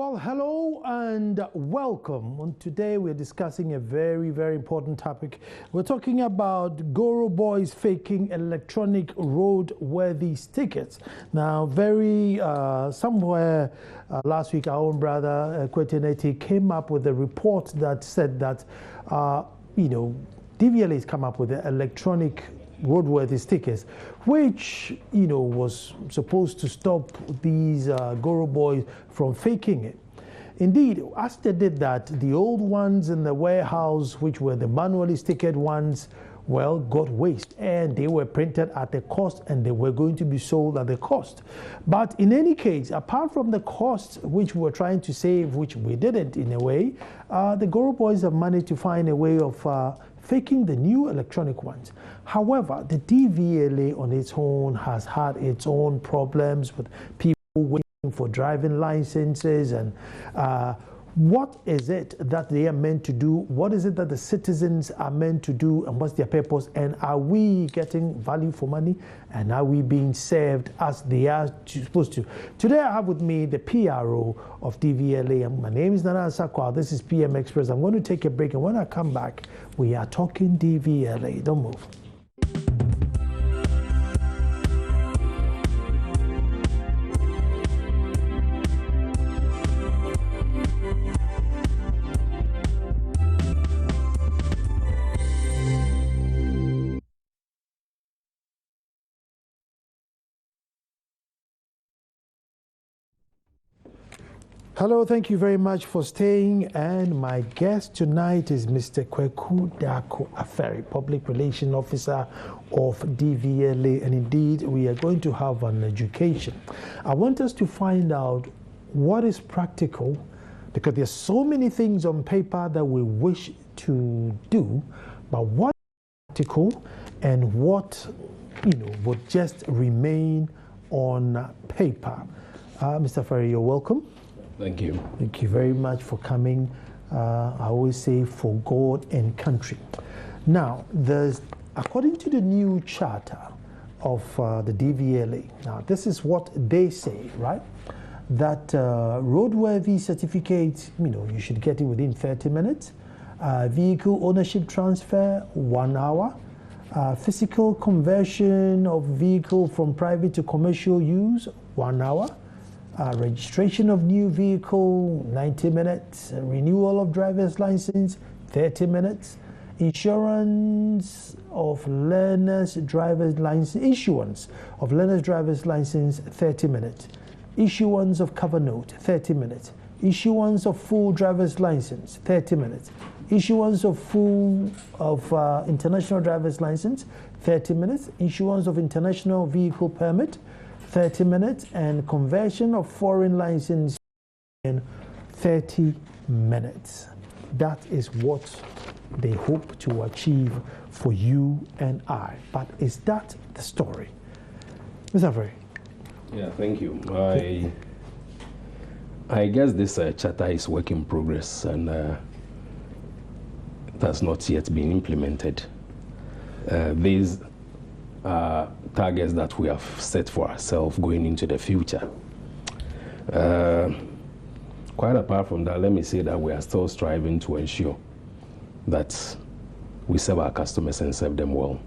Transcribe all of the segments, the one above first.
Well, hello and welcome. And today we're discussing a very, very important topic. We're talking about Goro boys faking electronic roadworthy stickers. Now, somewhere last week, our own brother Kweteneti came up with a report that said that, DVLA has come up with the electronic roadworthy stickers, which was supposed to stop these Goro boys from faking it. Indeed, as they did that, the old ones in the warehouse, which were the manually stickered ones, well, got waste, and they were printed at the cost and they were going to be sold at the cost. But in any case, apart from the cost which we were trying to save, which we didn't in a way, the Goro boys have managed to find a way of faking the new electronic ones. However, the DVLA on its own has had its own problems with people waiting for driving licenses. And what is it that they are meant to do? What is it that the citizens are meant to do? And what's their purpose? And are we getting value for money? And are we being served as they are supposed to? Today I have with me the PRO of DVLA. My name is Nana Sakwa. This is PM Express. I'm going to take a break. And when I come back, we are talking DVLA. Don't move. Hello, thank you very much for staying. And my guest tonight is Mr. Kweku Dako Aferi, Public Relations Officer of DVLA. And indeed, we are going to have an education. I want us to find out what is practical, because there's so many things on paper that we wish to do, but what is practical and what, would just remain on paper. Mr. Aferi, you're welcome. Thank you. Thank you very much for coming. I always say for God and country. Now, according to the new charter of the DVLA, now this is what they say, right? That roadworthy certificate, you should get it within 30 minutes. Vehicle ownership transfer, 1 hour. Physical conversion of vehicle from private to commercial use, 1 hour. Registration of new vehicle, 90 minutes. Renewal of driver's license, 30 minutes. Issuance of learner's driver's license, 30 minutes. Issuance of cover note, 30 minutes. Issuance of full driver's license, 30 minutes. Issuance of international driver's license, 30 minutes. Issuance of international vehicle permit, 30 minutes, and conversion of foreign license in 30 minutes. That is what they hope to achieve for you and I. But is that the story? Mr. Aferi? Yeah, thank you. I guess this charter is work in progress, and it has not yet been implemented. These targets that we have set for ourselves going into the future. Quite apart from that, let me say that we are still striving to ensure that we serve our customers and serve them well.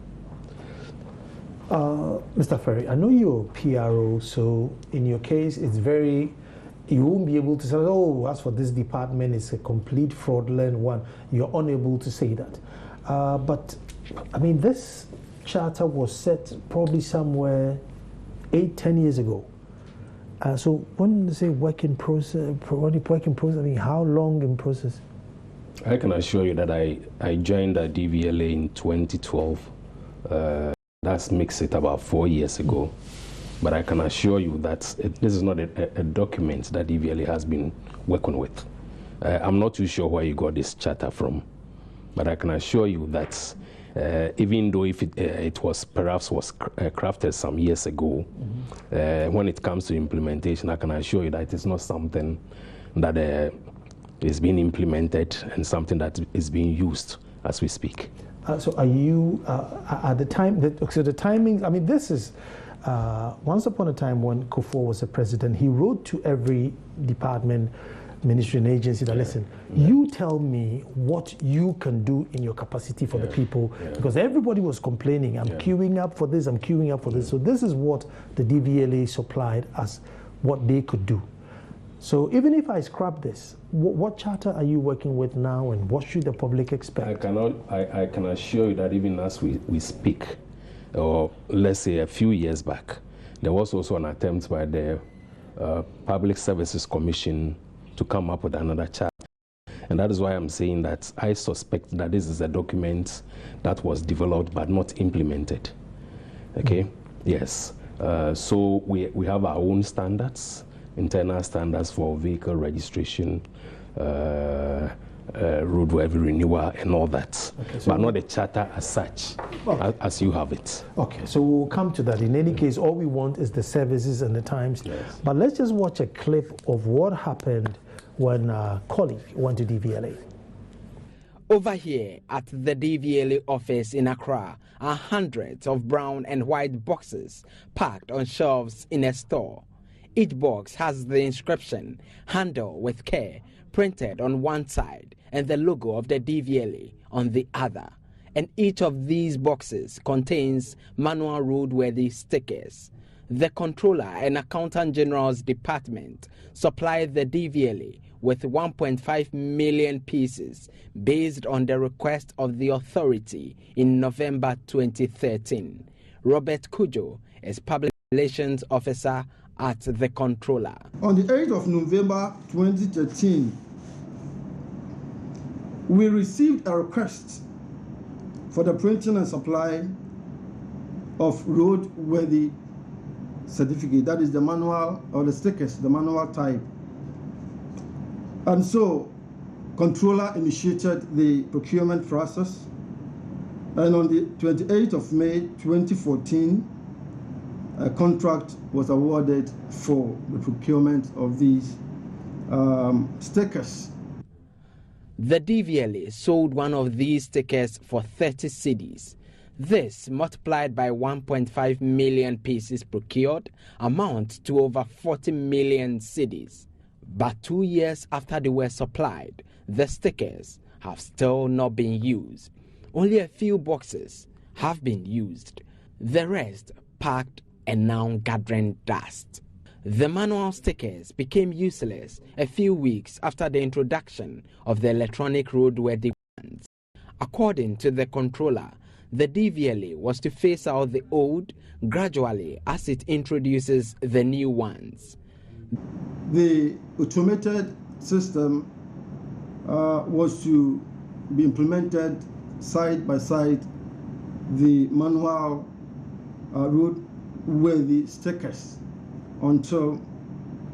Mr. Aferi, I know you're PRO, so in your case, you won't be able to say, oh, as for this department, it's a complete fraudulent one. You're unable to say that. But, I mean, this charter was set probably somewhere 8-10 years ago. So when you say work in process, I mean, how long in process? I can assure you that I joined the DVLA in 2012. That makes it about 4 years ago. But I can assure you that this is not a document that DVLA has been working with. I'm not too sure where you got this charter from, but I can assure you that even though if it was crafted some years ago, when it comes to implementation, I can assure you that it is not something that is being implemented and something that is being used as we speak. So are you, at the time, so the timing, I mean, this is, once upon a time when Kufuor was the president, he wrote to every department ministry and agency that listen, you tell me what you can do in your capacity for the people, because everybody was complaining, I'm queuing up for this, I'm queuing up for this. So this is what the DVLA supplied as what they could do. So even if I scrap this, what charter are you working with now, and what should the public expect? I can assure you that even as we speak, or let's say a few years back, there was also an attempt by the Public Services Commission to come up with another charter. And that is why I'm saying that I suspect that this is a document that was developed but not implemented. Okay? Yes. So we have our own standards, internal standards for vehicle registration, roadworthy renewal and all that, okay, so but not a charter as such, as you have it. Okay, so we'll come to that. In any case, all we want is the services and the times. Yes. But let's just watch a clip of what happened when Collie went to DVLA. Over here at the DVLA office in Accra are hundreds of brown and white boxes packed on shelves in a store. Each box has the inscription, "Handle with care," printed on one side and the logo of the DVLA on the other. And each of these boxes contains manual roadworthy stickers. The Controller and Accountant General's Department supplied the DVLA with 1.5 million pieces based on the request of the authority in November 2013. Robert Kujo is Public Relations Officer at the Controller. On the 8th of November 2013, we received a request for the printing and supply of roadworthy certificate, that is the manual or the stickers, the manual type. And so, Controller initiated the procurement process, and on the 28th of May 2014, a contract was awarded for the procurement of these stickers. The DVLA sold one of these stickers for 30 cedis. This, multiplied by 1.5 million pieces procured, amounts to over 40 million cedis. But 2 years after they were supplied, the stickers have still not been used. Only a few boxes have been used. The rest packed and now gathering dust. The manual stickers became useless a few weeks after the introduction of the electronic roadworthy ones. According to the Controller, the DVLA was to phase out the old gradually as it introduces the new ones. The automated system was to be implemented side by side the manual roadworthy stickers until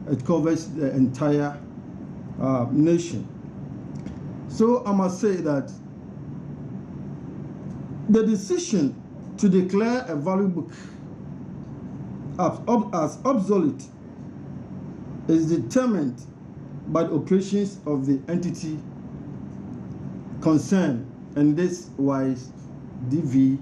it covers the entire nation. So I must say that the decision to declare a value book as obsolete is determined by the operations of the entity concerned, and this wise DVLA.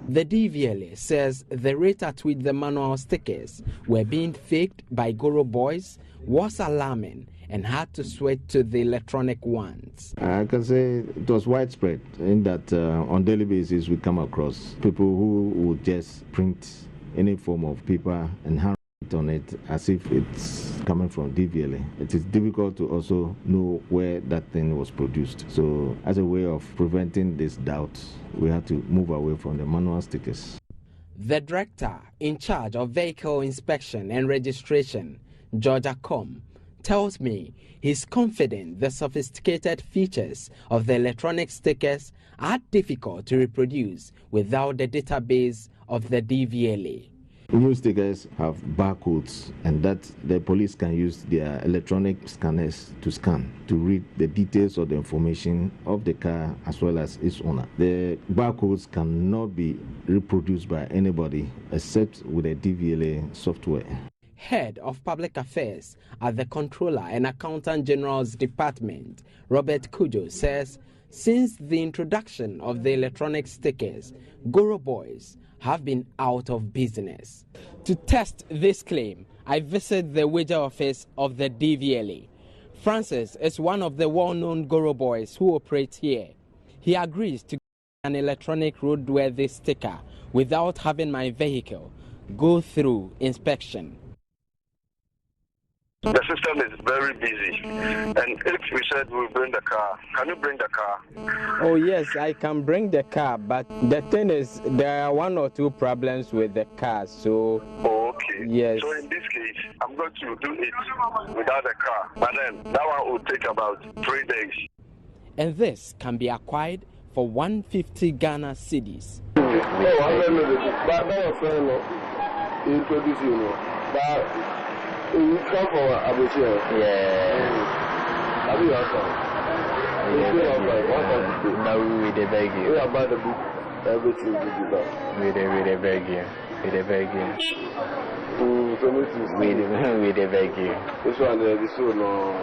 The DVLA says the rate at which the manual stickers were being faked by Goro boys was alarming and had to switch to the electronic ones. I can say it was widespread in that on daily basis we come across people who would just print any form of paper and hand on it as if it's coming from DVLA. It is difficult to also know where that thing was produced. So as a way of preventing this doubt, we had to move away from the manual stickers. The director in charge of vehicle inspection and registration, Georgia Com, tells me he's confident the sophisticated features of the electronic stickers are difficult to reproduce without the database of the DVLA. New stickers have barcodes, and that the police can use their electronic scanners to scan to read the details of the information of the car as well as its owner. The barcodes cannot be reproduced by anybody except with a DVLA software. Head of Public Affairs at the Controller and Accountant General's Department, Robert Kujo, says since the introduction of the electronic stickers, Goro boys have been out of business. To test this claim, I visit the wager office of the DVLA. Francis is one of the well-known Goro boys who operate here. He agrees to an electronic roadworthy sticker without having my vehicle go through inspection. The system is very busy, and if we said we'll bring the car, can you bring the car? Oh yes, I can bring the car, but the thing is, there are 1 or 2 problems with the car, so... Oh, okay. Yes. So in this case, I'm going to do it without the car, but then that one will take about 3 days. And this can be acquired for 150 Ghana cedis. You come for Abuja? Yeah. Have you answered? No, we did beg you. We about the book, everything will be done. We did beg you. We did beg you. We did beg you. This one, this one,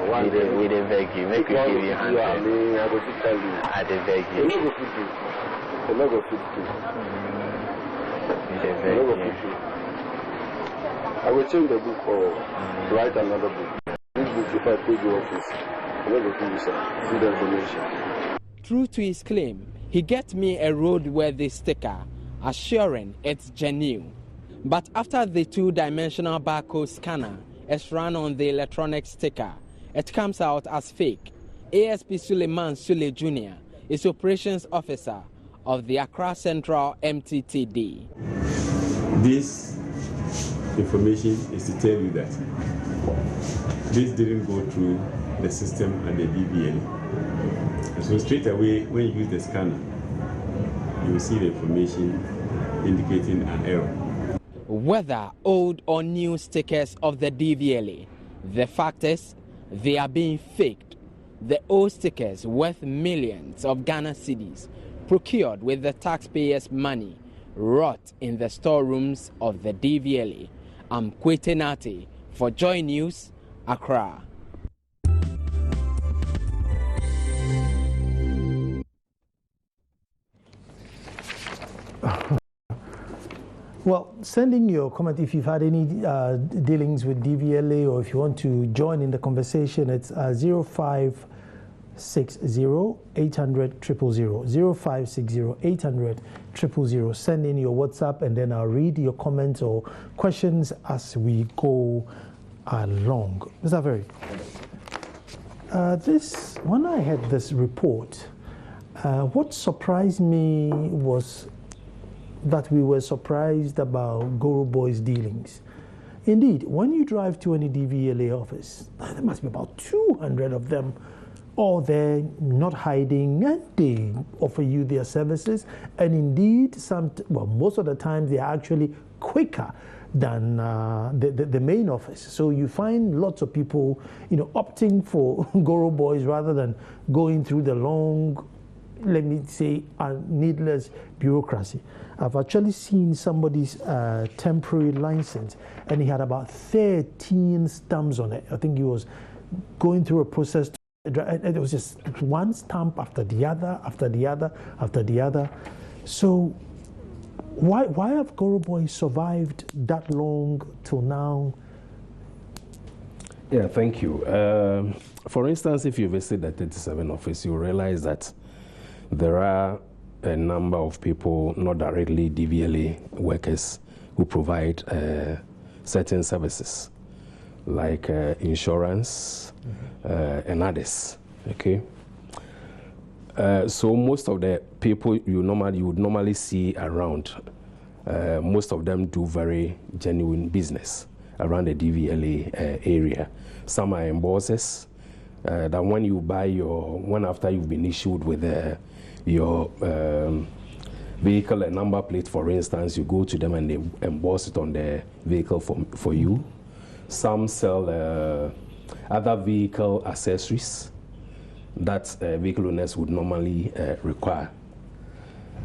one day. We did beg you. Make you give your hand. I mean, I go to tell you. I did beg you. You no go fit you. We did beg you. I will change the book or write another book. This book, if I take the office, I'm not going to use it. See the information. True to his claim, he gets me a roadworthy sticker, assuring it's genuine. But after the 2-dimensional barcode scanner is run on the electronic sticker, it comes out as fake. ASP Suleiman Sule Jr. is operations officer of the Accra Central MTTD. This information is to tell you that this didn't go through the system at the DVLA. So straight away, when you use the scanner, you will see the information indicating an error. Whether old or new stickers of the DVLA, the fact is they are being faked. The old stickers worth millions of Ghana cedis, procured with the taxpayers' money, rot in the storerooms of the DVLA. I'm Kwete Nate for Joy News, Accra. Well, send in your comment if you've had any dealings with DVLA, or if you want to join in the conversation. It's 0560-800-000, 0560-800-000. Send in your WhatsApp, and then I'll read your comments or questions as we go along. Mr. Ferry, when I had this report, what surprised me was that we were surprised about Goro Boys' dealings. Indeed, when you drive to any DVLA office, there must be about 200 of them all there, not hiding, and they offer you their services. And indeed, most of the time, they are actually quicker than the main office. So you find lots of people, opting for Goro Boys rather than going through the long, let me say, needless bureaucracy. I've actually seen somebody's temporary license, and he had about 13 stamps on it. I think he was going through a process. It was just one stamp after the other, after the other, after the other. So why have Goro Boys survived that long till now? Yeah, thank you. For instance, if you visit the 37 office, you realize that there are a number of people, not directly DVLA workers, who provide certain services like insurance and others. Okay. So most of the people you would normally see around, most of them do very genuine business around the DVLA area. Some are embossers. That when you buy one after you've been issued with your vehicle, a number plate, for instance, you go to them and they emboss it on the vehicle for you. Some sell other vehicle accessories that vehicle owners would normally require.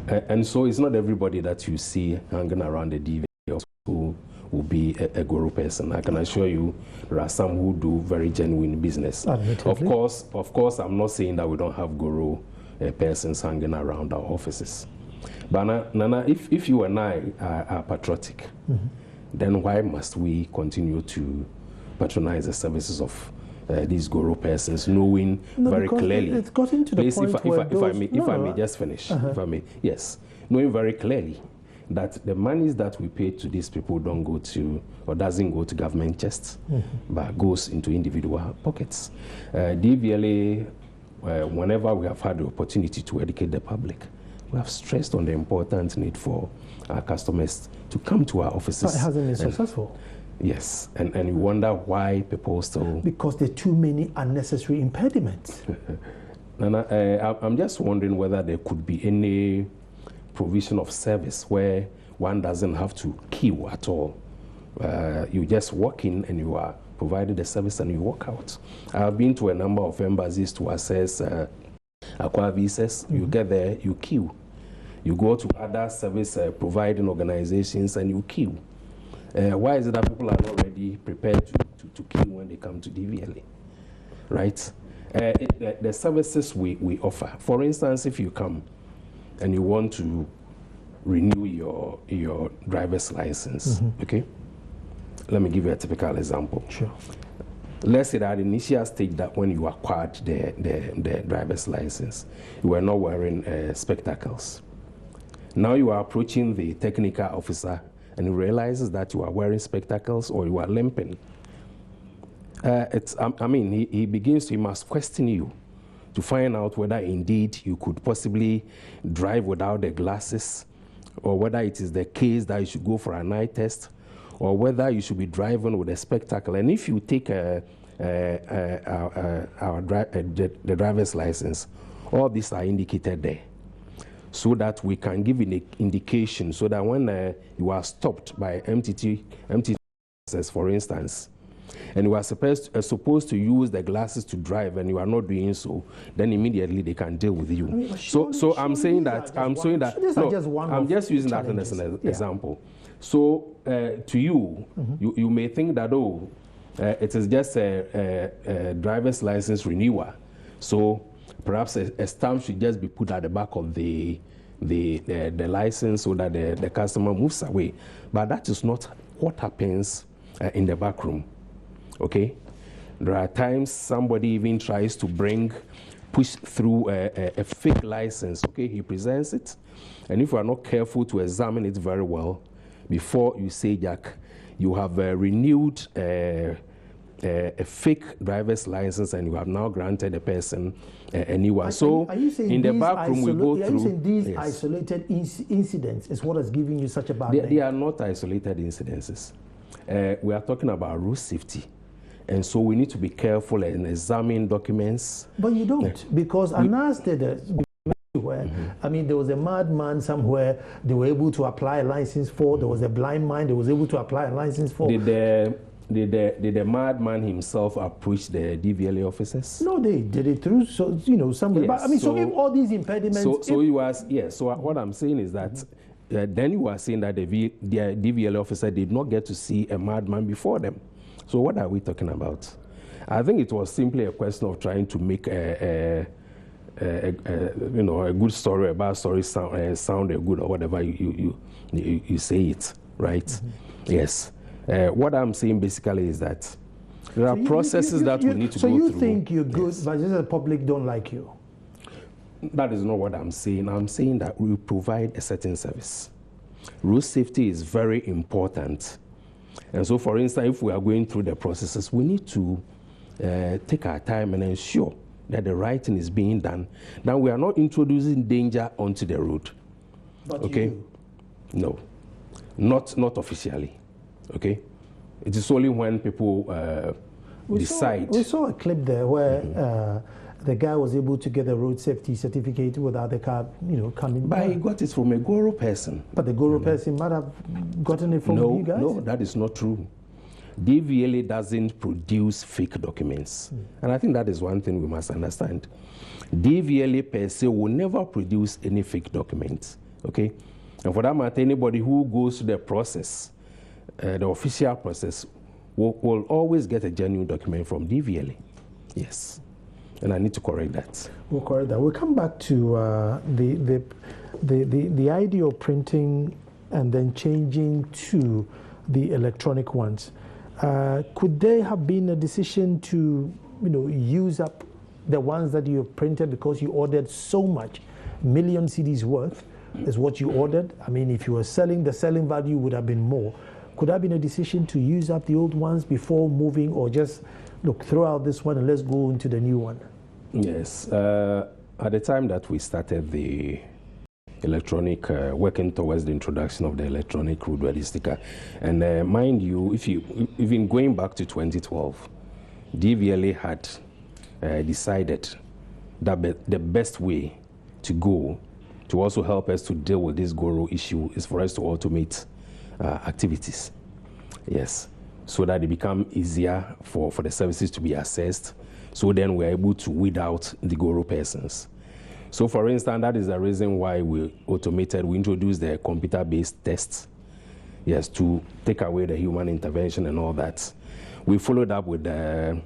And so it's not everybody that you see hanging around the DVLA who will be a Goro person. I can assure you there are some who do very genuine business. Of course, I'm not saying that we don't have Goro persons hanging around our offices. But Nana, if you and I are patriotic, then why must we continue to patronize the services of these Goro persons, knowing very clearly? It's gotten to the point if I may just finish, if I may, yes, knowing very clearly that the monies that we pay to these people don't go to, or doesn't go to government chests, but goes into individual pockets. DVLA, whenever we have had the opportunity to educate the public, we have stressed on the important need for our customers to come to our offices. But it hasn't been successful. Yes, and you wonder why people still... Because there are too many unnecessary impediments. And I'm just wondering whether there could be any provision of service where one doesn't have to queue at all. You just walk in and you are provided the service and you walk out. I've been to a number of embassies to assess acquire visas. You get there, you queue. You go to other service providing organizations and you queue. Why is it that people are not ready, prepared to queue when they come to DVLA, right? The services we offer. For instance, if you come and you want to renew your driver's license, okay? Let me give you a typical example. Sure. Let's say that initial stage that when you acquired the driver's license, you were not wearing spectacles. Now you are approaching the technical officer and he realizes that you are wearing spectacles or you are limping. He must question you to find out whether indeed you could possibly drive without the glasses, or whether it is the case that you should go for an eye test, or whether you should be driving with a spectacle. And if you take the driver's license, all these are indicated there, so that we can give an indication, so that when you are stopped by MTT, for instance, and you are supposed to use the glasses to drive and you are not doing so, then immediately they can deal with you. I'm just using that as an example. So to you, you may think that, it is just a driver's license renewal. So perhaps a stamp should just be put at the back of the license so that the customer moves away. But that is not what happens in the back room. Okay? There are times somebody even tries to push through a fake license. Okay? He presents it. And if you are not careful to examine it very well, before you say Jack, you have renewed a fake driver's license and you have now granted a person a new one. So in the back room we go through... Are you saying these isolated incidents is what is giving you such a bad name? They are not isolated incidences. We are talking about road safety. And so we need to be careful and examine documents. But you don't, because Anas did where, there was a madman somewhere they were able to apply a license for. There was a blind man they was able to apply a license for. Did the madman himself approach the DVLA officers? No, they did it through somebody. Yes, but so if all these impediments. So what I'm saying is that then you are saying that the DVLA officer did not get to see a madman before them. So what are we talking about? I think it was simply a question of trying to make a good story, a bad story sound a good, or whatever you say it, right? Yes. What I'm saying basically is that there are processes that we need to go through. So you think you're good, but just the public don't like you? That is not what I'm saying. I'm saying that we provide a certain service. Road safety is very important. And so, for instance, if we are going through the processes, we need to take our time and ensure that the right thing is being done. Now, we are not introducing danger onto the road. But okay? You do. No, not officially. Okay? It is only when people decide. We saw a clip there where the guy was able to get a road safety certificate without the car, coming. But he got it from a Goro person. But the Goro person might have gotten it from you guys? No, that is not true. DVLA doesn't produce fake documents. And I think that is one thing we must understand. DVLA per se will never produce any fake documents. Okay? And for that matter, anybody who goes through the process, the official process, will always get a genuine document from DVLA. Yes. And I need to correct that. We'll correct that. We'll come back to the idea of printing and then changing to the electronic ones. Could there have been a decision to, use up the ones that you printed because you ordered so much, million CDs worth is what you ordered? I mean, if you were selling, the selling value would have been more. Could there have been a decision to use up the old ones before moving, or just, look, throw out this one and let's go into the new one? Yes. At the time that we started the electronic, working towards the introduction of the electronic roadworthy sticker, and mind you, even going back to 2012, DVLA had decided that the best way to go to also help us to deal with this Goro issue is for us to automate activities. Yes, so that it become easier for the services to be assessed. So then we're able to weed out the Goro persons. So for instance, that is the reason why we introduced the computer-based tests, yes, to take away the human intervention and all that. We followed up with a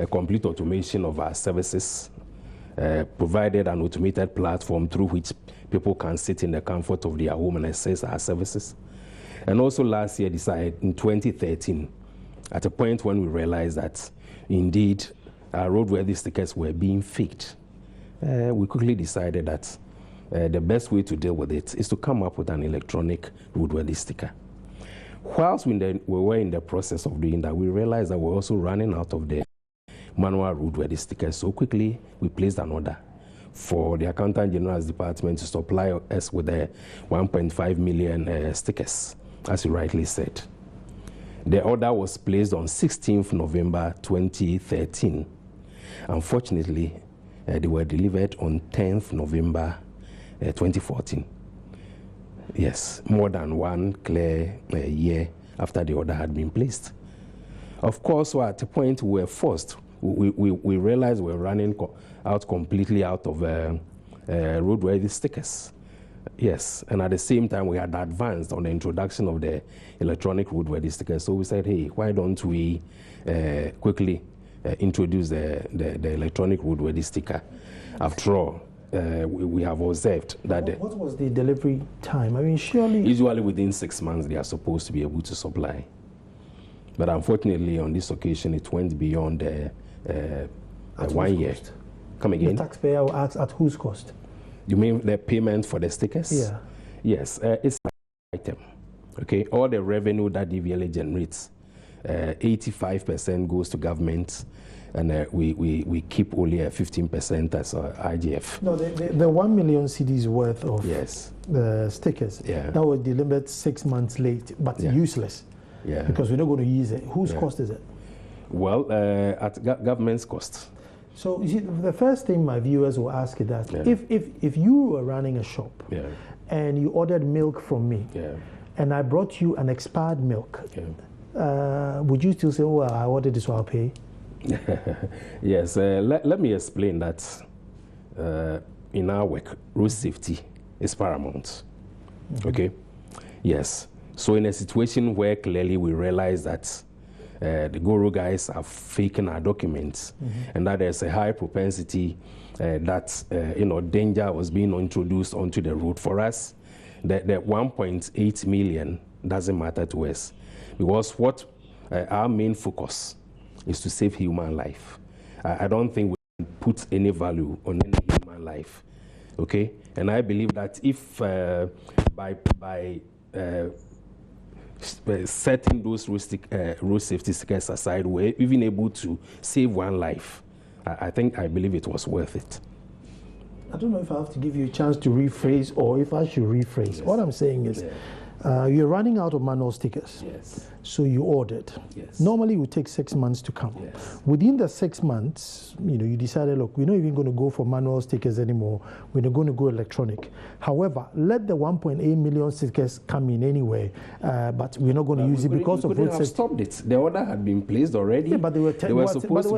complete automation of our services, provided an automated platform through which people can sit in the comfort of their home and access our services. And also last year, in 2013, at a point when we realized that indeed our roadworthy stickers were being faked, we quickly decided that the best way to deal with it is to come up with an electronic roadworthy sticker. Whilst we were in the process of doing that, we realized that we were also running out of the manual roadworthy stickers. So quickly, we placed an order for the Accountant General's Department to supply us with 1.5 million stickers, as you rightly said. The order was placed on 16th November 2013. Unfortunately, they were delivered on 10th November 2014. Yes, more than one clear year after the order had been placed. Of course, at a point we were forced. We realized we were running completely out of roadworthy stickers. Yes, and at the same time we had advanced on the introduction of the electronic roadworthy stickers. So we said, hey, why don't we quickly introduce the electronic roadworthy sticker? After all, we have observed that... What was the delivery time? I mean, surely... Usually within 6 months they are supposed to be able to supply. But unfortunately, on this occasion, it went beyond 1 year. Cost? Come again? The taxpayer will ask at whose cost? You mean the payment for the stickers? Yeah. Yes, it's an item. Okay, all the revenue that DVLA generates, 85% goes to government, and we keep only 15% as IGF. No, the 1 million CDs worth of yes. The stickers, yeah. that was delivered 6 months late, but yeah. Useless. Yeah. Because we're not going to use it. Whose cost is it? Well, at government's cost. So you see, the first thing my viewers will ask is that if you were running a shop and you ordered milk from me and I brought you an expired milk, would you still say, oh, well, I ordered this, so I'll pay? Yes, let me explain that in our work, road safety is paramount. Okay? Yes. So in a situation where clearly we realize that the Goro guys are faking our documents and that there's a high propensity that danger was being introduced onto the road, for us, the 1.8 million doesn't matter to us, because what our main focus is to save human life. I don't think we can put any value on any human life. Okay? And I believe that if by setting those road safety stickers aside, we're even able to save one life, I believe it was worth it. I don't know if I have to give you a chance to rephrase or if I should rephrase. Yes. What I'm saying is, you're running out of manual stickers. Yes. So you ordered. Yes. Normally it would take 6 months to come. Yes. Within the 6 months, you decided, look, we're not even going to go for manual stickers anymore. We're not going to go electronic. However, let the 1.8 million stickers come in anyway, but we're not going to use it because of road safety. Stopped it. The order had been placed already. Yeah, but they were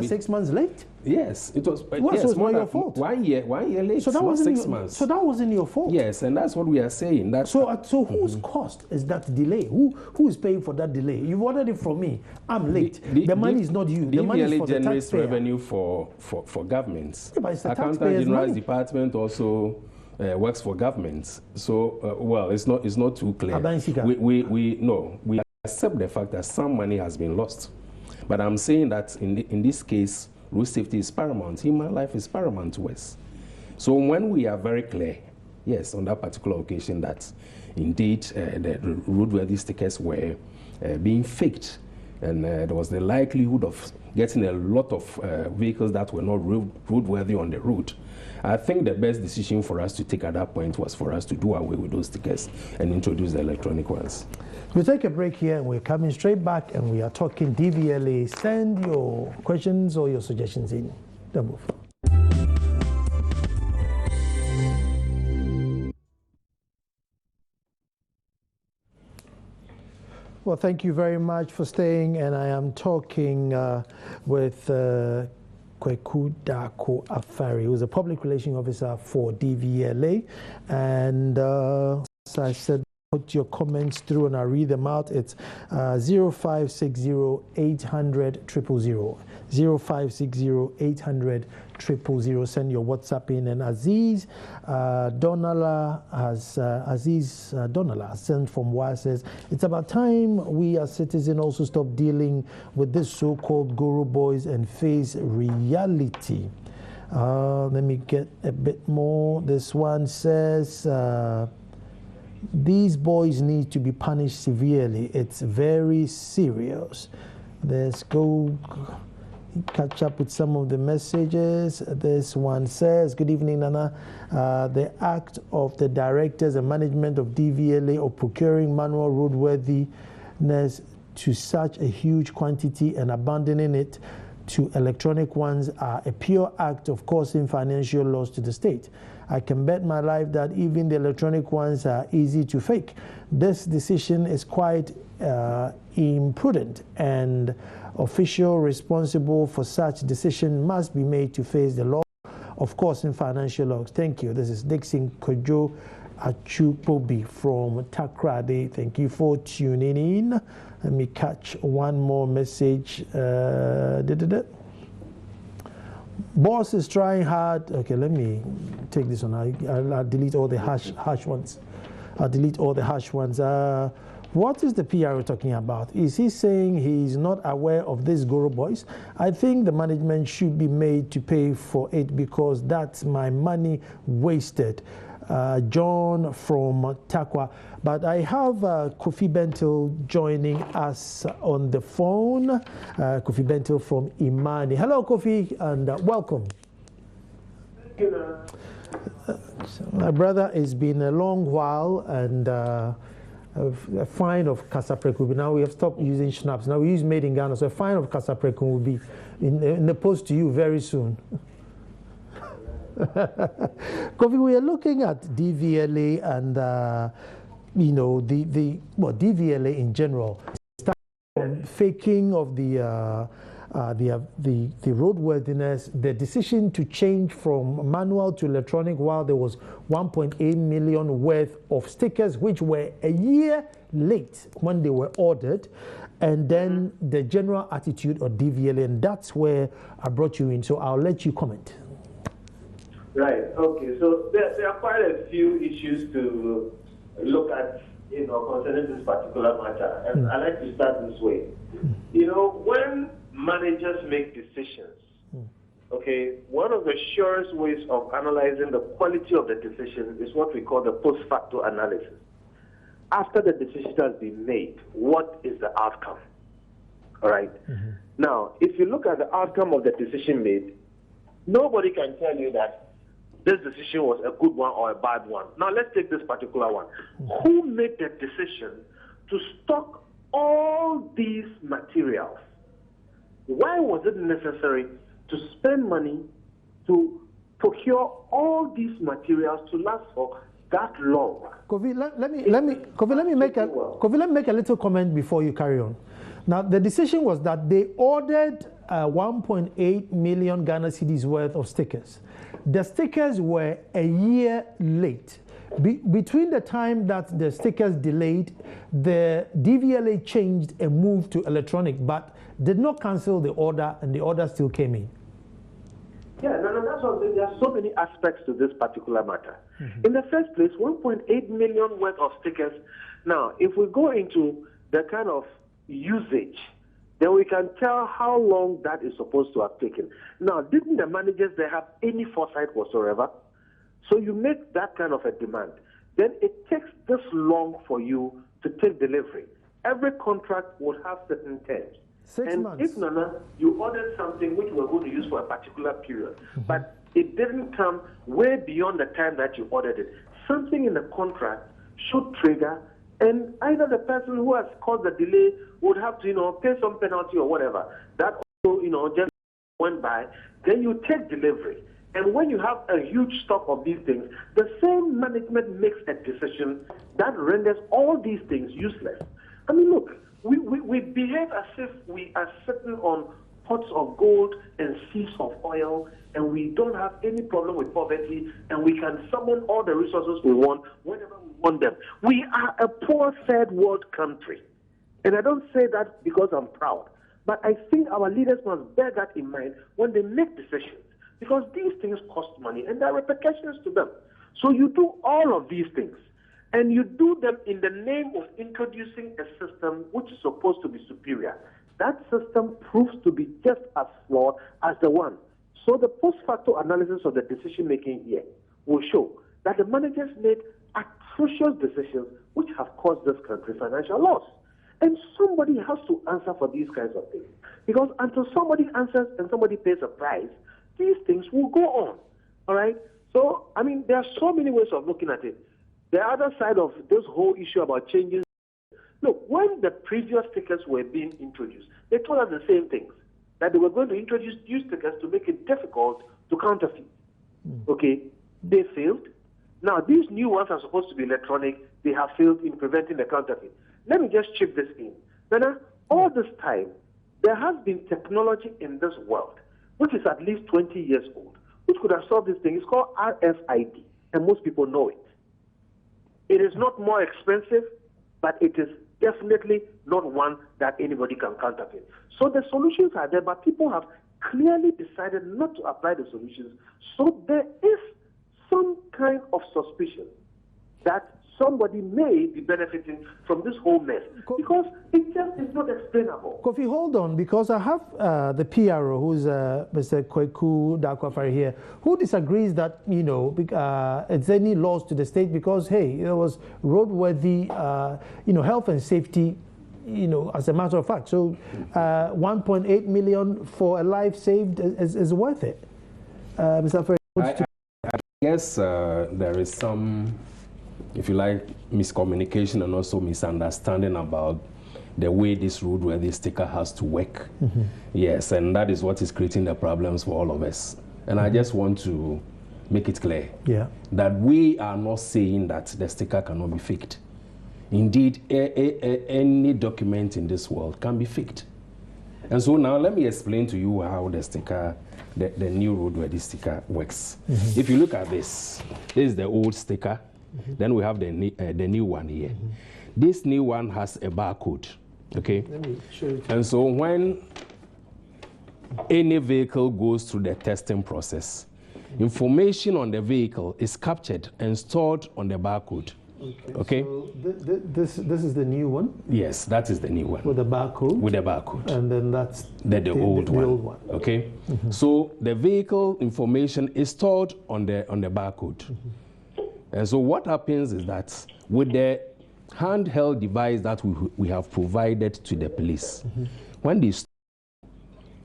6 months late. Yes, it was. So it's not your fault. 1 year late. So that wasn't 6 months. So that wasn't your fault. Yes, and that's what we are saying. So whose cost is that delay? Who is paying for that delay? You've ordered it from me. I'm late. The money is not you. The money is for the taxpayer. generates revenue for governments. Yeah, but it's the Accountant General's Department also works for governments. So it's not too clear. We are accept the fact that some money has been lost. But I'm saying that in this case, road safety is paramount. Human life is paramount to us. So when we are very clear, yes, on that particular occasion, that indeed the roadworthy stickers were being faked, and there was the likelihood of getting a lot of vehicles that were not roadworthy on the road. I think the best decision for us to take at that point was for us to do away with those stickers and introduce the electronic ones. We'll take a break here and we're coming straight back and we are talking DVLA. Send your questions or your suggestions in. Don't move. Well, thank you very much for staying, and I am talking with Kweku Dako Afari, who is a public relations officer for DVLA. And as I said, put your comments through and I'll read them out. It's 0560 800 000. 0560 800 000. Send your WhatsApp in. And Aziz Donala has sent from WA says, it's about time we as citizens also stop dealing with this so-called Goro boys and face reality. Let me get a bit more. This one says, these boys need to be punished severely. It's very serious. Let's go catch up with some of the messages. This one says, good evening, Nana. The act of the directors and management of DVLA of procuring manual roadworthiness to such a huge quantity and abandoning it to electronic ones are a pure act of causing financial loss to the state. I can bet my life that even the electronic ones are easy to fake. This decision is quite imprudent, and official responsible for such decision must be made to face the law of causing financial loss. Thank you. This is Dixon Kojo Achupobi from Takrade. Thank you for tuning in. Let me catch one more message. Boss is trying hard. Okay, let me take this one. I'll delete all the harsh ones. I'll delete all the harsh ones. What is the PR talking about? Is he saying he's not aware of these Goro boys? I think the management should be made to pay for it because that's my money wasted. John from Takwa. But I have Kofi Bentil joining us on the phone. Kofi Bentil from Imani. Hello, Kofi, and welcome. Thank you. My brother, it's been a long while, and a fine of Kasapreku. Now we have stopped using schnapps. Now we use made in Ghana, so a fine of Kasapreku will be in the post to you very soon. Kofi, we are looking at DVLA and DVLA in general, faking of the roadworthiness, the decision to change from manual to electronic while there was 1.8 million worth of stickers which were a year late when they were ordered, and then the general attitude of DVLA, and that's where I brought you in, so I'll let you comment. Right, okay, so there are quite a few issues to look at, concerning this particular matter, and I like to start this way. When managers make decisions, okay, one of the surest ways of analyzing the quality of the decision is what we call the post facto analysis. After the decision has been made, what is the outcome? All right? Now, if you look at the outcome of the decision made, nobody can tell you that this decision was a good one or a bad one. Now, let's take this particular one. Who made the decision to stock all these materials? Why was it necessary to spend money to procure all these materials to last for that long? Kofi, let me make a little comment before you carry on. Now, the decision was that they ordered 1.8 million Ghana cedis worth of stickers. The stickers were a year late. Between the time that the stickers delayed, the DVLA changed and moved to electronic, but did not cancel the order, and the order still came in. Yeah, that's what there are so many aspects to this particular matter. In the first place, 1.8 million worth of stickers. Now, if we go into the kind of usage, then we can tell how long that is supposed to have taken. Now, didn't the managers there have any foresight whatsoever? So you make that kind of a demand. Then it takes this long for you to take delivery. Every contract would have certain terms. 6 months. If Nana, you ordered something which we're going to use for a particular period, but it didn't come way beyond the time that you ordered it, something in the contract should trigger, and either the person who has caused the delay would have to, pay some penalty or whatever. That also, just went by. Then you take delivery. And when you have a huge stock of these things, the same management makes a decision that renders all these things useless. I mean, look, we behave as if we are sitting on pots of gold and seas of oil, and we don't have any problem with poverty, and we can summon all the resources we want whenever we want them. We are a poor third world country. And I don't say that because I'm proud, but I think our leaders must bear that in mind when they make decisions, because these things cost money and there are repercussions to them. So you do all of these things, and you do them in the name of introducing a system which is supposed to be superior. That system proves to be just as flawed as the one. So the post-facto analysis of the decision-making here will show that the managers made atrocious decisions which have caused this country financial loss. And somebody has to answer for these kinds of things. Because until somebody answers and somebody pays a price, these things will go on. All right? So, I mean, there are so many ways of looking at it. The other side of this whole issue about changing, look, when the previous stickers were being introduced, they told us the same things, that they were going to introduce new stickers to make it difficult to counterfeit. Okay? They failed. Now, these new ones are supposed to be electronic. They have failed in preventing the counterfeit. Let me just chip this in. Nana, all this time, there has been technology in this world, which is at least 20 years old, which could have solved this thing. It's called RFID, and most people know it. It is not more expensive, but it is definitely not one that anybody can counterfeit. So the solutions are there, but people have clearly decided not to apply the solutions. So there is some kind of suspicion that somebody may be benefiting from this whole mess, because it just is not explainable. Kofi, hold on, because I have the PRO, who's Mr. Kweku Dakwafari here, who disagrees that, it's any loss to the state because, hey, there was roadworthy, health and safety, as a matter of fact. So 1.8 million for a life saved is worth it. Mr. Ferry, I guess there is some, if you like, miscommunication and also misunderstanding about the way this roadworthy sticker has to work. Yes, and that is what is creating the problems for all of us. And I just want to make it clear that we are not saying that the sticker cannot be faked. Indeed, any document in this world can be faked. And so now let me explain to you how the sticker, the new roadworthy sticker works. If you look at this is the old sticker. Then we have the new one here. This new one has a barcode, okay? Let me show you. And so when any vehicle goes through the testing process, information on the vehicle is captured and stored on the barcode. Okay? So this is the new one? Yes, that is the new one. With the barcode? With the barcode. And then that's the old one. Okay? So the vehicle information is stored on the barcode. And so what happens is that with the handheld device that we have provided to the police, when they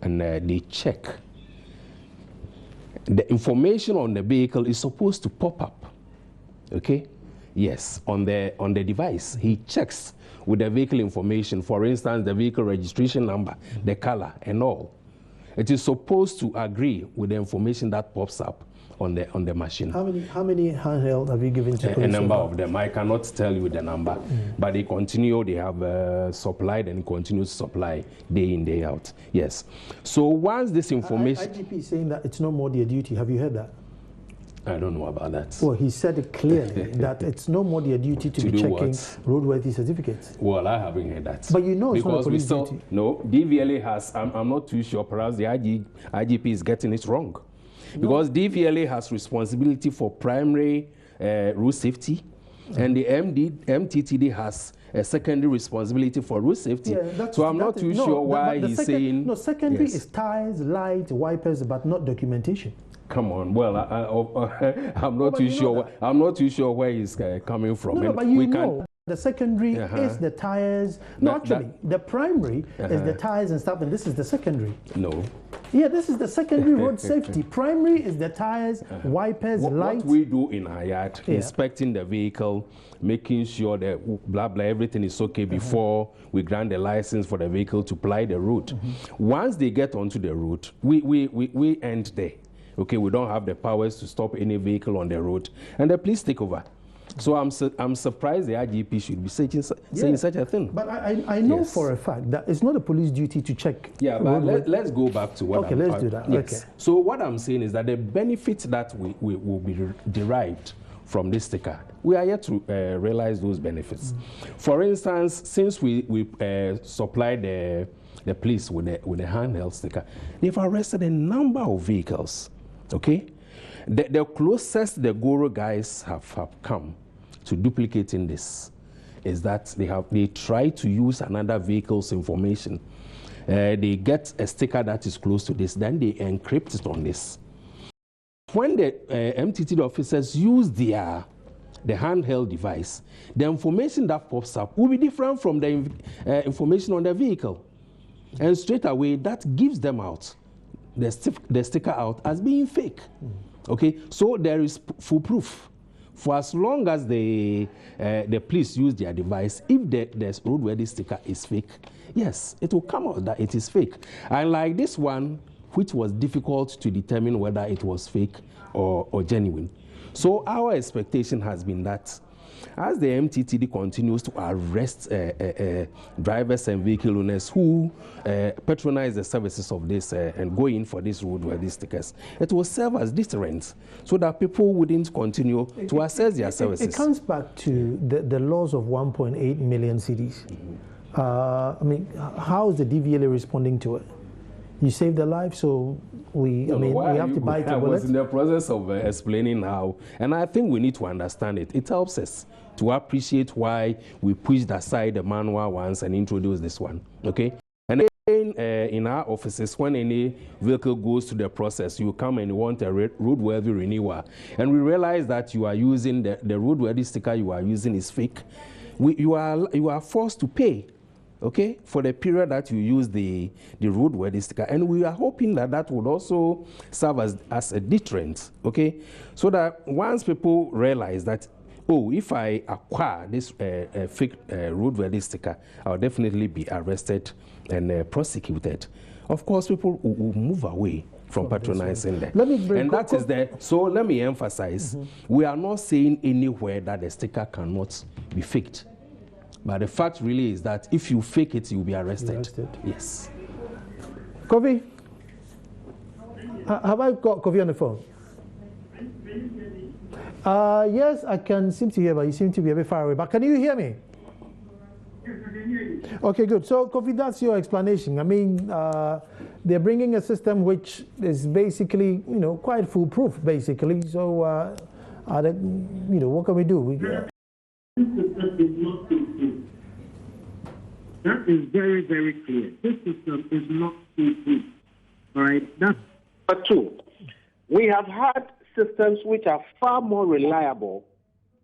and they check, the information on the vehicle is supposed to pop up. Okay? Yes, on the device. He checks with the vehicle information, for instance, the vehicle registration number, the color, and all. It is supposed to agree with the information that pops up on the machine. How many handheld have you given to police? A number of them. I cannot tell you the number, but they continue. They have supplied and continue to supply day in, day out. Yes. So once this information, IGP is saying that it's no more their duty. Have you heard that? I don't know about that. Well, he said it clearly that it's no more their duty to be checking roadworthy certificates. Well, I haven't heard that. But you know it's because not police duty. No, DVLA has. I'm not too sure. Perhaps the IGP is getting it wrong. Because DVLA has responsibility for primary road safety, and the MTTD has a secondary responsibility for road safety. Yeah, so I'm not too sure why he's saying... No, secondary yes. is tires, lights, wipers, but not documentation. Come on. Well, I'm not too sure. I'm not too sure where he's coming from. No, but you know, the secondary is the tires. No, actually, the primary is the tires and stuff, and this is the secondary. No. Yeah, this is the secondary road safety. Primary is the tires, wipers, lights. What we do in our yard, inspecting the vehicle, making sure that blah blah everything is okay before we grant the license for the vehicle to ply the route. Once they get onto the route, we end there. Okay, we don't have the powers to stop any vehicle on the road, and the police take over. So I'm surprised the IGP should be saying such a thing. But I know for a fact that it's not a police duty to check. Yeah, but let's go back to what. Okay, let's do that. Yes. Okay. So what I'm saying is that the benefits that will be derived from this sticker, we are yet to realize those benefits. For instance, since we supplied the police with the handheld sticker, they've arrested a number of vehicles. Okay, the closest the Goro guys have come to duplicating this is that they try to use another vehicle's information. They get a sticker that is close to this, then they encrypt it on this. When the MTT officers use the handheld device, the information that pops up will be different from the information on the vehicle, and straight away that gives them out the sticker out as being fake. Okay, so there is full proof. For as long as the police use their device, if the roadworthy sticker is fake, yes, it will come out that it is fake. And like this one, which was difficult to determine whether it was fake or genuine. So our expectation has been that as the MTTD continues to arrest drivers and vehicle owners who patronize the services of this and go in for these roadworthy stickers, it will serve as deterrent so that people wouldn't continue to access their services. It comes back to the loss of 1.8 million cedis. I mean, how is the DVLA responding to it? You saved a life, so we have to bite the bullet. I was in the process of explaining how, and I think we need to understand it. It helps us to appreciate why we pushed aside the manual ones and introduced this one, okay? And again, in our offices, when any vehicle goes through the process, you come and you want a roadworthy renewal, and we realize that you are using the roadworthy sticker you are using is fake. You are forced to pay, okay, for the period that you use the roadworthy sticker. And we are hoping that that would also serve as a deterrent, okay? So that once people realize that, oh, if I acquire this fake roadworthy sticker, I'll definitely be arrested and prosecuted. Of course, people will move away from patronizing them. And that is there. So let me emphasize, we are not saying anywhere that the sticker cannot be faked. But the fact really is that if you fake it, you'll be arrested. Yes. Kofi? Have I got Kofi on the phone? Yes, I can seem to hear, but you seem to be a bit far away. But can you hear me? Yes, I can hear you. Okay, good. So, Kofi, that's your explanation. I mean, they're bringing a system which is basically, quite foolproof, basically. So, what can we do? This system is not foolproof. That is very, very clear. This system is not foolproof. All right? That's But two, we have had systems which are far more reliable,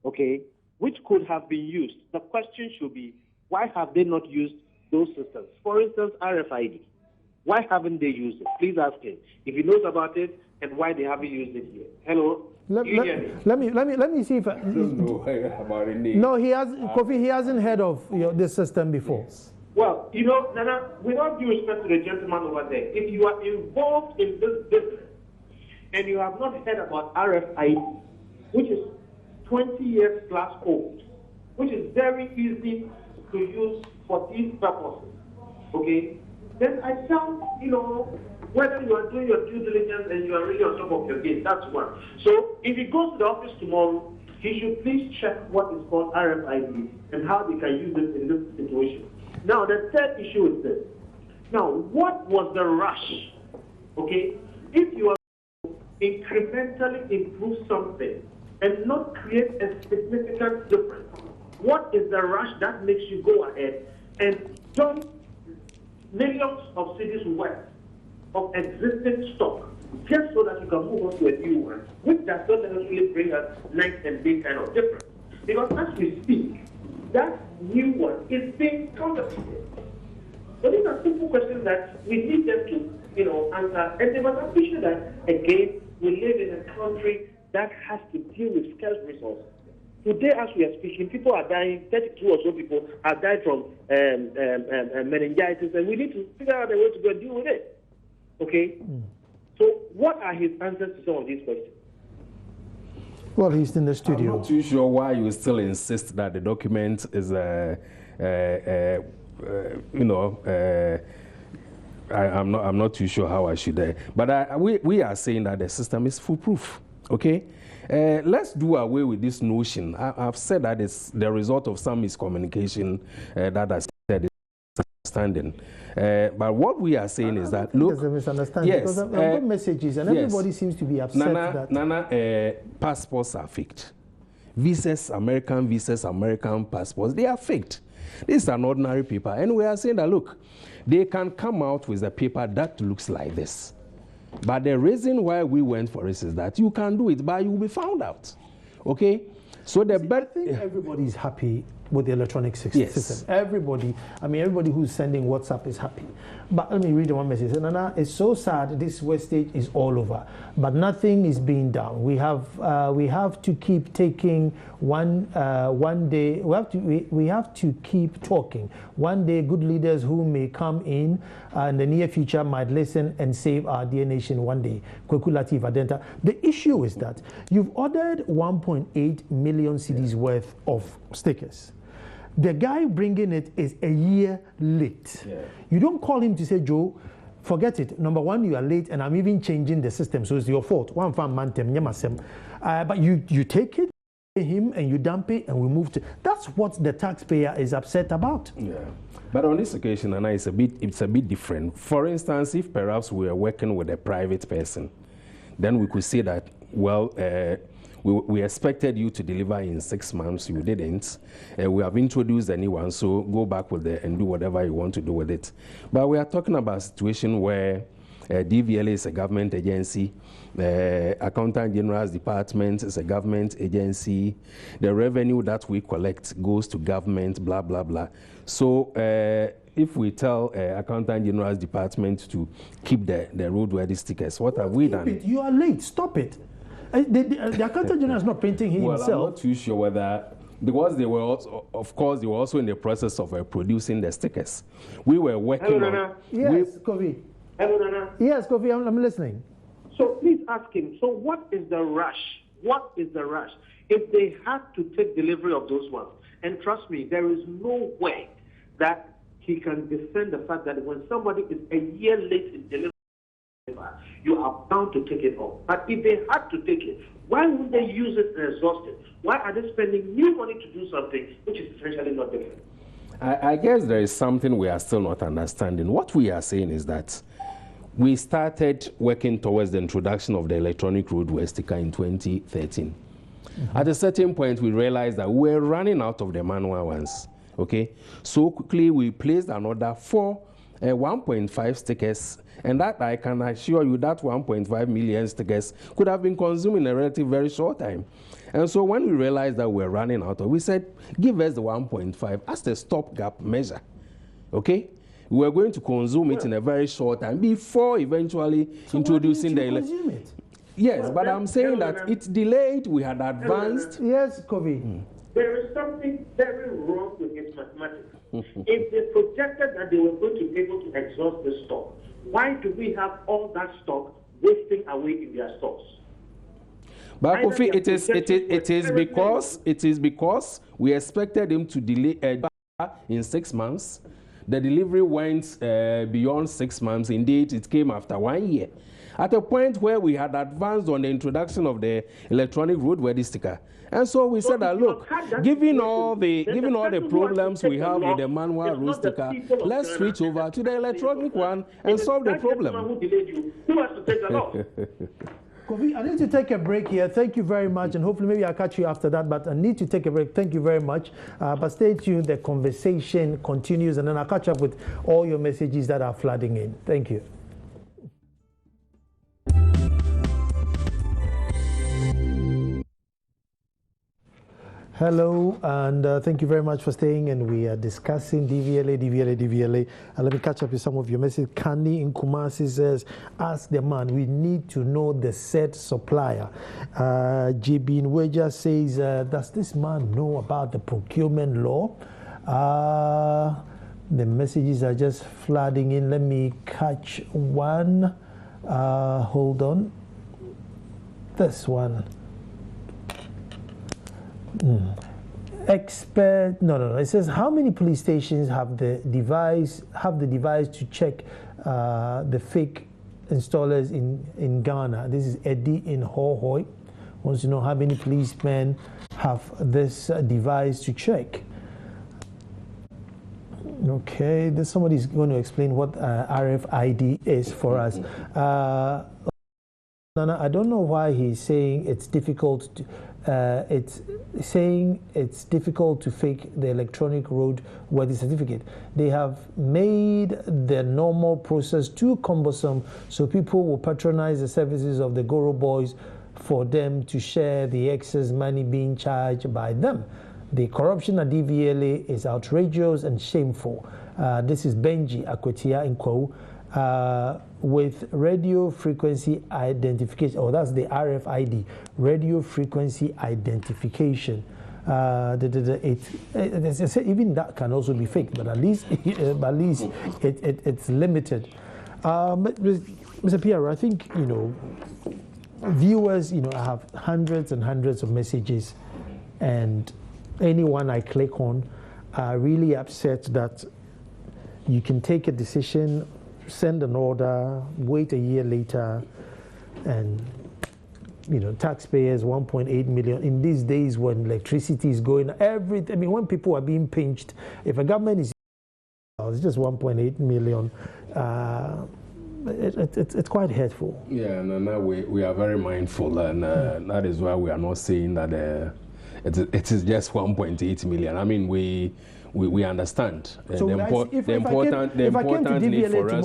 okay, which could have been used. The question should be, why have they not used those systems? For instance, RFID. Why haven't they used it? Please ask him if he knows about it and why they haven't used it yet. Hello? Let me see if I don't know about it. No, Kofi, he hasn't heard of this system before. Yes. Well, Nana, without due respect to the gentleman over there, if you are involved in this business and you have not heard about RFID, which is 20 years plus old, which is very easy to use for these purposes, okay, then I doubt, whether you are doing your due diligence and you are really on top of your game. That's one. So if he goes to the office tomorrow, he should please check what is called RFID and how they can use it in this situation. Now, the third issue is this. Now, what was the rush? Okay, if you are to incrementally improve something and not create a significant difference, what what is the rush that makes you go ahead and dump millions of cities worth of existing stock just so that you can move on to a new one, which does not necessarily bring us night and day kind of difference? Because as we speak, that new one is being counterfeited. So these are simple questions that we need them to, answer. And they must appreciate that, again, we live in a country that has to deal with scarce resources. Today, as we are speaking, people are dying, 32 or so people have died from meningitis, and we need to figure out a way to go and deal with it. Okay? So what are his answers to some of these questions? Well, he's in the studio. I'm not too sure why you still insist that the document is I'm not too sure how I should. But we are saying that the system is foolproof. Okay, let's do away with this notion. I've said that it's the result of some miscommunication that I said is understanding. But what we are saying is that look, there's a misunderstanding, yes, because I've got messages and everybody seems to be upset that passports are faked. American visas, American passports, they are faked. This is an ordinary paper, and we are saying that look, they can come out with a paper that looks like this. But the reason why we went for this is that you can do it, but you will be found out. Okay? So I think everybody is happy with the electronic system. Everybody who's sending WhatsApp is happy. But let me read one message. Nana, it's so sad this wastage is all over, but nothing is being done. We have to keep taking one day. We have to keep talking. One day, good leaders who may come in the near future might listen and save our dear nation one day. Kwekulative Adenta. The issue is that you've ordered 1.8 million cedis worth of stickers. The guy bringing it is a year late. Yeah. You don't call him to say, Joe, forget it. Number one, you are late, and I'm even changing the system, so it's your fault. But you take it, him, and you dump it, and we move to. That's what the taxpayer is upset about. Yeah. But on this occasion, Anna, it's a bit different. For instance, if perhaps we are working with a private person, then we could say that, well, we expected you to deliver in 6 months, you didn't. We have introduced a new one, so go back with it and do whatever you want to do with it. But we are talking about a situation where DVLA is a government agency, Accountant General's Department is a government agency, the revenue that we collect goes to government, blah, blah, blah. So if we tell Accountant General's Department to keep the roadworthy stickers, what have we done? You are late, stop it. The Accountant General is not printing himself. I'm not too sure whether, because they were also, of course, they were also in the process of producing the stickers. We were working on. Yes, Kofi. Yes, Kofi, I'm listening. So please ask him. So what is the rush? What is the rush? If they had to take delivery of those ones, and trust me, there is no way that he can defend the fact that when somebody is a year late in delivery, you are bound to take it off. But if they had to take it, why would they use it and exhaust it? Why are they spending new money to do something which is essentially not different? I guess there is something we are still not understanding. What we are saying is that we started working towards the introduction of the electronic roadworthy sticker in 2013. At a certain point, we realized that we were running out of the manual ones. Okay, so quickly we placed an order for 1.5 stickers, and that I can assure you that 1.5 million stickers could have been consumed in a relatively very short time. And so when we realized that we were running out of, we said, give us the 1.5 as a stopgap measure. Okay? We were going to consume it in a very short time before eventually introducing the consume it? Yes, but I'm saying that it's delayed, we had advanced. Yes, Kofi. There is something very wrong with his mathematics. If they projected that they were going to be able to exhaust the stock, why do we have all that stock wasting away in their stores? But Kofi, it is because we expected him to delay in 6 months. The delivery went beyond 6 months. Indeed, it came after 1 year. At a point where we had advanced on the introduction of the electronic roadworthy sticker. And so we said that, look, given all the problems we have with the manual road sticker, let's switch over to the electronic one and solve the problem. Who has to take the law? Kofi, I need to take a break here. Thank you very much, and hopefully maybe I'll catch you after that, but I need to take a break. Thank you very much. But stay tuned, the conversation continues, and then I'll catch up with all your messages that are flooding in. Thank you. Hello, and thank you very much for staying. And we are discussing DVLA. And let me catch up with some of your messages. Candy in Kumasi says, ask the man, we need to know the said supplier. JB Nweja says, does this man know about the procurement law? The messages are just flooding in. Let me catch one. Hold on. This one. Expert, no. It says, how many police stations have the device to check the fake installers in Ghana? This is Eddie in Hohoy. Wants to know how many policemen have this device to check. Okay, somebody's going to explain what RFID is for us. Nana, I don't know why he's saying it's difficult to. It's saying it's difficult to fake the electronic roadworthy certificate. They have made the normal process too cumbersome, so people will patronize the services of the Goro boys for them to share the excess money being charged by them. The corruption at DVLA is outrageous and shameful. This is Benji Akwetia in Kwau. With radio frequency identification, that's the RFID, radio frequency identification. Even that can also be fake, but at least it's limited. Mr. Pierre, I think viewers have hundreds and hundreds of messages, and anyone I click on are really upset that you can take a decision, send an order, wait a year later, and taxpayers 1.8 million in these days when electricity is going when people are being pinched, if a government is it's just 1.8 million, it's quite hurtful. Yeah, no, we are very mindful, and that is why we are not saying that it is just 1.8 million. I mean, we understand the important need for us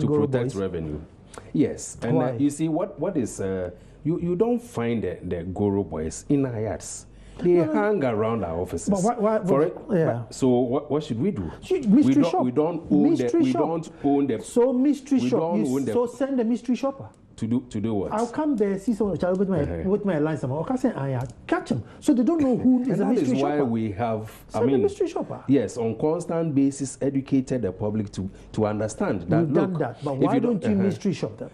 to protect revenue. Yes, and you see what is you don't find the Goro boys in our yards. They hang around our offices. So what should we do? We don't own them. So mystery shop. So send the mystery shopper. To do what? I'll come there, see someone with my license. I'll catch them. So they don't know who is a mystery shopper. That is why we have, the mystery shopper. Yes, on constant basis, educated the public to understand that. You've done that, but why don't you mystery shop them?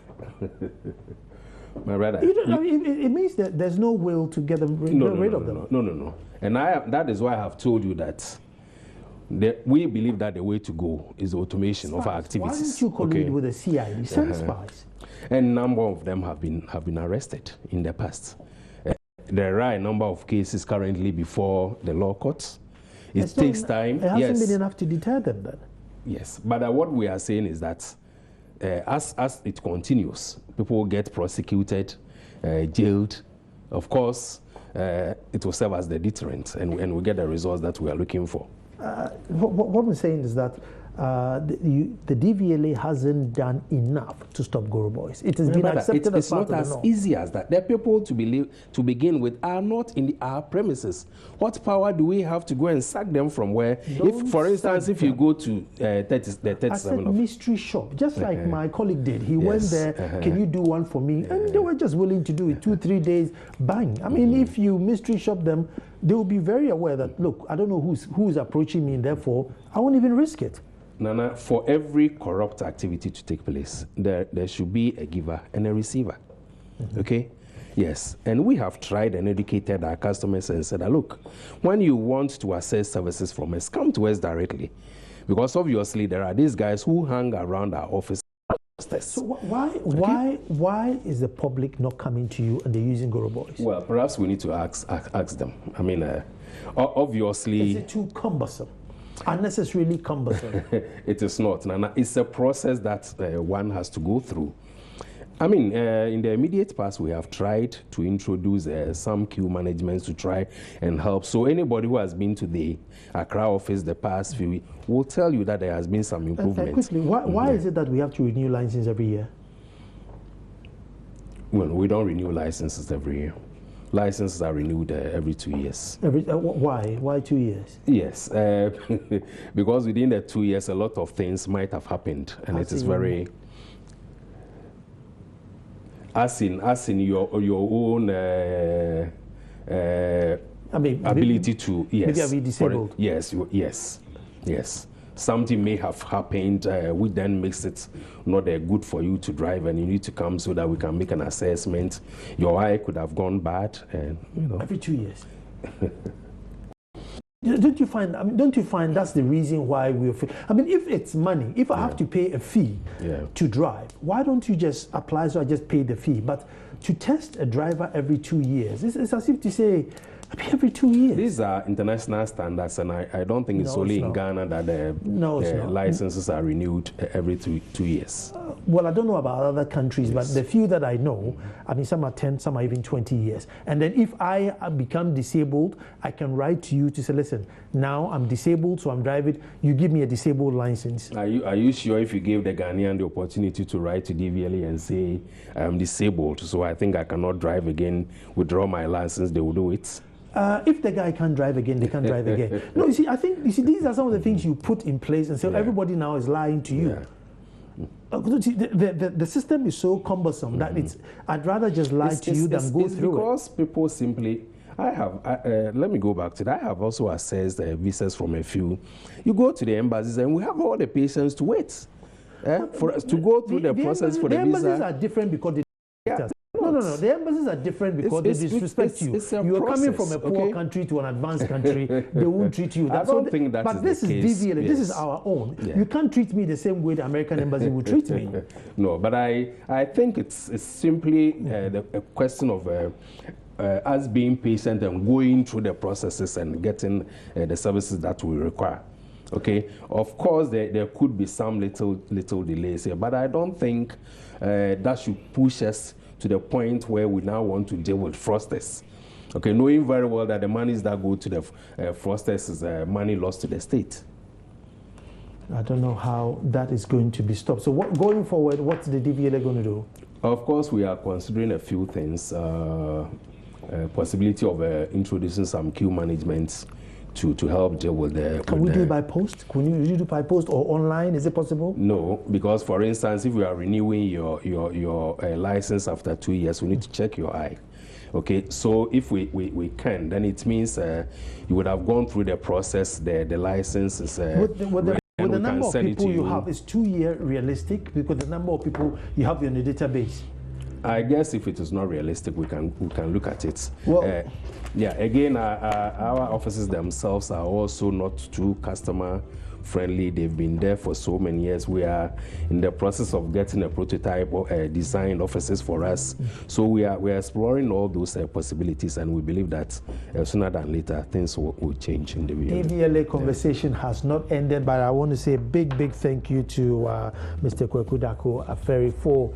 My brother, it means that there's no will to get rid of them. No. And that is why I have told you that we believe that the way to go is automation of our activities. Why don't you collude with the CID? Send spies. And a number of them have been arrested in the past. There are a number of cases currently before the law courts. It takes time. It hasn't been enough to deter them then. Yes, but what we are saying is that as it continues, people will get prosecuted, jailed. Of course, it will serve as the deterrent, and we get the results that we are looking for. What we're saying is that the DVLA hasn't done enough to stop Goro boys. It has been accepted as part of the norm. It's not as easy as that. The people to begin with are not in our premises. What power do we have to go and sack them from where? If, for instance, if you go to the 37 I said mystery shop, just like my colleague did. He went there, can you do one for me? And they were just willing to do it. 2-3 days, bang. I mean, if you mystery shop them, they will be very aware that, look, I don't know who's approaching me, and therefore, I won't even risk it. Nana, for every corrupt activity to take place, there should be a giver and a receiver. Okay? Yes. And we have tried and educated our customers and said, look, when you want to access services from us, come to us directly. Because obviously there are these guys who hang around our office. So why is the public not coming to you and they're using Goro boys? Well, perhaps we need to ask them. I mean, obviously... Is it too cumbersome? Unnecessarily cumbersome? It is not, Nana. It's a process that one has to go through. I mean, in the immediate past, we have tried to introduce some queue management to try and help. So anybody who has been to the Accra office the past few weeks will tell you that there has been some improvement. Quickly, why is it that we have to renew licenses every year? Well, we don't renew licenses every year. Licenses are renewed every 2 years. Why? Why 2 years? Yes, because within the 2 years, a lot of things might have happened, and it is very... As in your own ability to, yes. Maybe are we disabled? Yes. Something may have happened, which then makes it not good for you to drive, and you need to come so that we can make an assessment. Your eye could have gone bad, and Every 2 years. Don't you find that's the reason why we're... I mean, if it's money, if I have to pay a fee to drive, why don't you just apply so I just pay the fee? But to test a driver every 2 years, it's as if to say, I pay every 2 years. These are international standards, and I don't think it's only in Ghana that the licenses are renewed every 2 years. Well, I don't know about other countries, but the few that I know, I mean, some are 10, some are even 20 years. And then if I become disabled, I can write to you to say, listen, now I'm disabled, so I'm driving. You give me a disabled license. Are you sure if you gave the Ghanaian the opportunity to write to DVLA and say, I'm disabled, so I think I cannot drive again, withdraw my license, they will do it? If the guy can't drive again, they can't drive again. No, these are some of the things you put in place, and so everybody now is lying to you. The system is so cumbersome that I'd rather just lie to you than go through because people simply... let me go back to that. I have also assessed visas from a few. You go to the embassies and we have all the patience to wait for us to go through the process for the visa. The embassies are different because No. The embassies are different because they disrespect you. You are coming from a poor country to an advanced country. They won't treat you. I don't think that but this is DVLA. Yes. This is our own. Yeah. You can't treat me the same way the American embassy would treat me. No, but I think it's simply a question of us being patient and going through the processes and getting the services that we require. Okay, of course there could be some little delays here, but I don't think that should push us to the point where we now want to deal with fraudsters. Okay, knowing very well that the monies that go to the fraudsters is money lost to the state. I don't know how that is going to be stopped. So going forward, what's the DVLA going to do? Of course, we are considering a few things. Possibility of introducing some queue management to help deal with the... Can we do it by post? Can you do it by post or online? Is it possible? No, because for instance, if we are renewing your license after 2 years, we need to check your eye. Okay, so if we can, then it means you would have gone through the process, the license is... With the number of people you have, is 2 year realistic? Because the number of people you have in the database. I guess if it is not realistic, we can look at it. Well, yeah, again, our offices themselves are also not too customer friendly. They've been there for so many years. We are in the process of getting a prototype or designed offices for us. So we are exploring all those possibilities, and we believe that sooner than later things will change in the DVLA conversation has not ended, but I want to say a big thank you to Mr. Kweku Dako Aferi for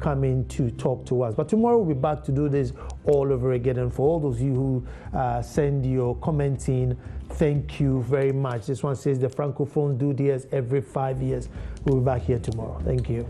coming to talk to us. But tomorrow we'll be back to do this all over again. And for all those of you who send your comments in, thank you very much. This one says the Francophones do this every 5 years. We'll be back here tomorrow. Thank you.